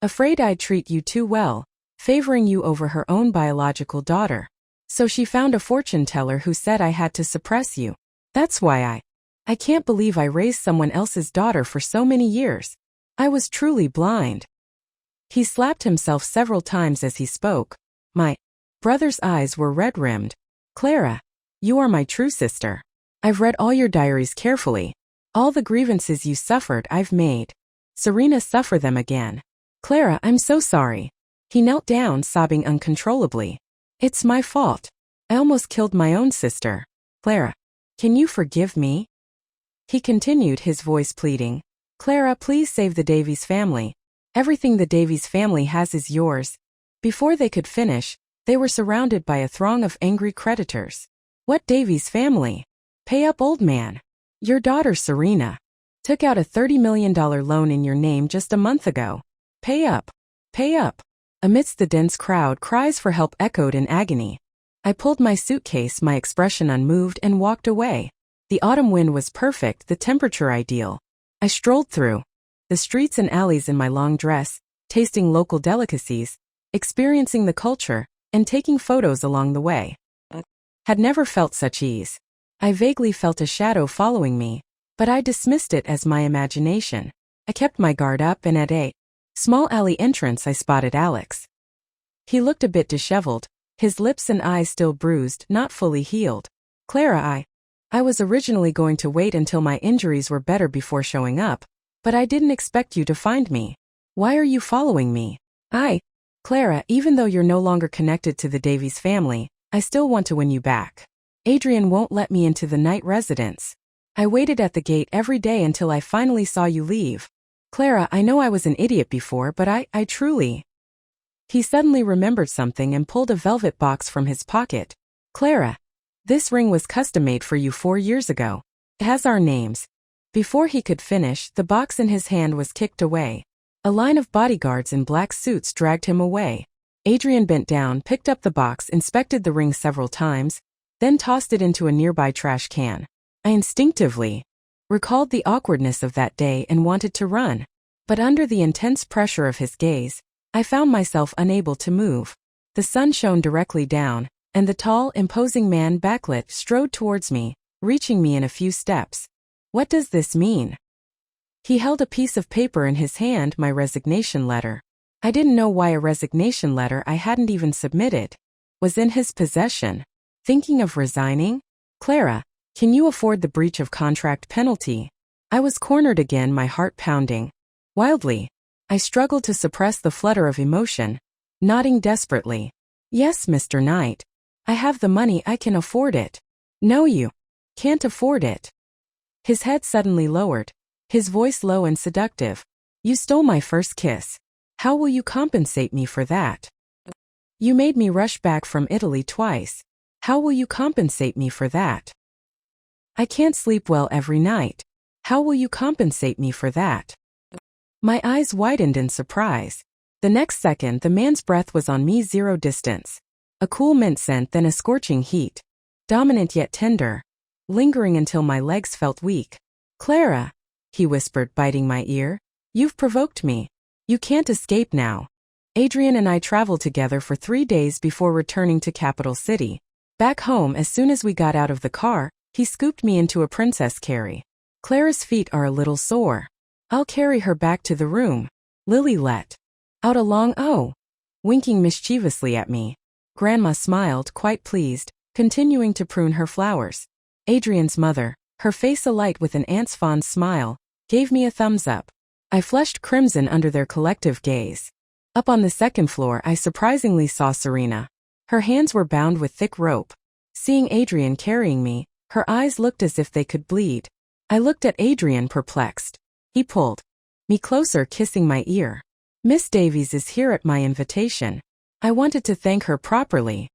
A: afraid I'd treat you too well, favoring you over her own biological daughter. So she found a fortune teller who said I had to suppress you. That's why I can't believe I raised someone else's daughter for so many years. I was truly blind. He slapped himself several times as he spoke. My brother's eyes were red-rimmed. Clara, you are my true sister. I've read all your diaries carefully. All the grievances you suffered I've made Serena suffer them again. Clara, I'm so sorry. He knelt down, sobbing uncontrollably. It's my fault. I almost killed my own sister. Clara, can you forgive me? He continued, his voice pleading. Clara, please save the Davies family. Everything the Davies family has is yours. Before they could finish, they were surrounded by a throng of angry creditors. What Davies family? Pay up, old man. Your daughter Serena took out a $30 million loan in your name just a month ago. Pay up. Pay up. Amidst the dense crowd, cries for help echoed in agony. I pulled my suitcase, my expression unmoved, and walked away. The autumn wind was perfect, the temperature ideal. I strolled through the streets and alleys in my long dress, tasting local delicacies, experiencing the culture, and taking photos along the way. Had never felt such ease. I vaguely felt a shadow following me, but I dismissed it as my imagination. I kept my guard up, and at a small alley entrance I spotted Alex. He looked a bit disheveled, his lips and eyes still bruised, not fully healed. Clara, I was originally going to wait until my injuries were better before showing up, but I didn't expect you to find me. Why are you following me? Clara, even though you're no longer connected to the Davies family, I still want to win you back. Adrian won't let me into the night residence. I waited at the gate every day until I finally saw you leave. Clara, I know I was an idiot before, but I truly... He suddenly remembered something and pulled a velvet box from his pocket. Clara, this ring was custom-made for you 4 years ago. It has our names. Before he could finish, the box in his hand was kicked away. A line of bodyguards in black suits dragged him away. Adrian bent down, picked up the box, inspected the ring several times, then tossed it into a nearby trash can. I instinctively recalled the awkwardness of that day and wanted to run. But under the intense pressure of his gaze, I found myself unable to move. The sun shone directly down, and the tall, imposing man backlit strode towards me, reaching me in a few steps. What does this mean? He held a piece of paper in his hand, my resignation letter. I didn't know why a resignation letter I hadn't even submitted was in his possession. Thinking of resigning? Clara, can you afford the breach of contract penalty? I was cornered again, my heart pounding. Wildly, I struggled to suppress the flutter of emotion, nodding desperately. Yes, Mr. Knight. I have the money, I can afford it. No, you can't afford it. His head suddenly lowered, his voice low and seductive. You stole my first kiss. How will you compensate me for that? You made me rush back from Italy twice. How will you compensate me for that? I can't sleep well every night. How will you compensate me for that? My eyes widened in surprise. The next second, the man's breath was on me, zero distance. A cool mint scent, then a scorching heat. Dominant yet tender. Lingering until my legs felt weak. Clara, he whispered, biting my ear. You've provoked me. You can't escape now. Adrian and I traveled together for 3 days before returning to Capital City. Back home, as soon as we got out of the car, he scooped me into a princess carry. Clara's feet are a little sore. I'll carry her back to the room. Lily let out a long "oh," winking mischievously at me. Grandma smiled, quite pleased, continuing to prune her flowers. Adrian's mother, her face alight with an aunt's fond smile, gave me a thumbs up. I flushed crimson under their collective gaze. Up on the second floor, I surprisingly saw Serena. Her hands were bound with thick rope. Seeing Adrian carrying me, her eyes looked as if they could bleed. I looked at Adrian, perplexed. He pulled me closer, kissing my ear. Miss Davies is here at my invitation. I wanted to thank her properly.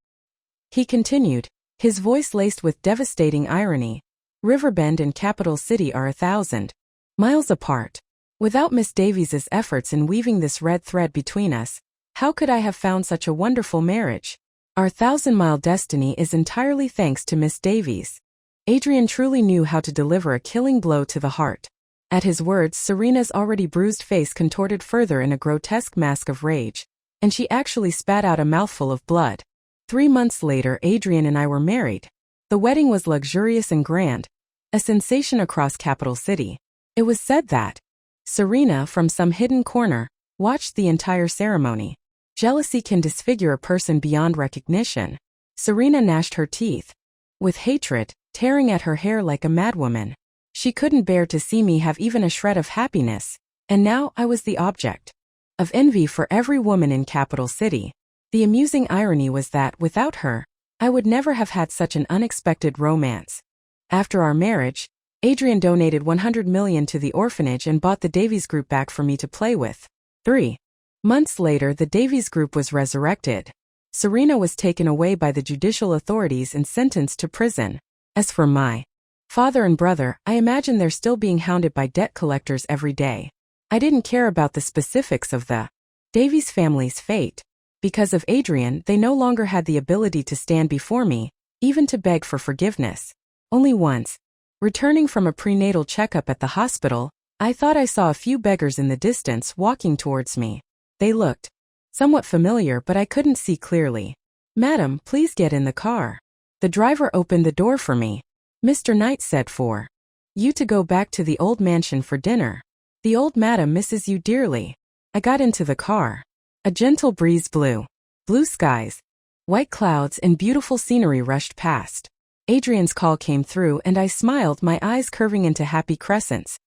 A: He continued, his voice laced with devastating irony. Riverbend and Capital City are 1,000 miles apart. Without Miss Davies's efforts in weaving this red thread between us, how could I have found such a wonderful marriage? Our 1,000-mile destiny is entirely thanks to Miss Davies. Adrian truly knew how to deliver a killing blow to the heart. At his words, Serena's already bruised face contorted further in a grotesque mask of rage, and she actually spat out a mouthful of blood. 3 months later, Adrian and I were married. The wedding was luxurious and grand, a sensation across Capital City. It was said that Serena, from some hidden corner, watched the entire ceremony. Jealousy can disfigure a person beyond recognition. Serena gnashed her teeth, with hatred, tearing at her hair like a madwoman. She couldn't bear to see me have even a shred of happiness, and now I was the object of envy for every woman in Capital City. The amusing irony was that, without her, I would never have had such an unexpected romance. After our marriage, Adrian donated $100 million to the orphanage and bought the Davies group back for me to play with. 3 months later, the Davies group was resurrected. Serena was taken away by the judicial authorities and sentenced to prison. As for my father and brother, I imagine they're still being hounded by debt collectors every day. I didn't care about the specifics of the Davies family's fate. Because of Adrian, they no longer had the ability to stand before me, even to beg for forgiveness. Only once, returning from a prenatal checkup at the hospital, I thought I saw a few beggars in the distance walking towards me. They looked somewhat familiar, but I couldn't see clearly. "Madam, please get in the car." The driver opened the door for me. "Mr. Knight said for you to go back to the old mansion for dinner. The old madam misses you dearly." I got into the car. A gentle breeze blew. Blue skies, white clouds, and beautiful scenery rushed past. Adrian's call came through and I smiled, my eyes curving into happy crescents.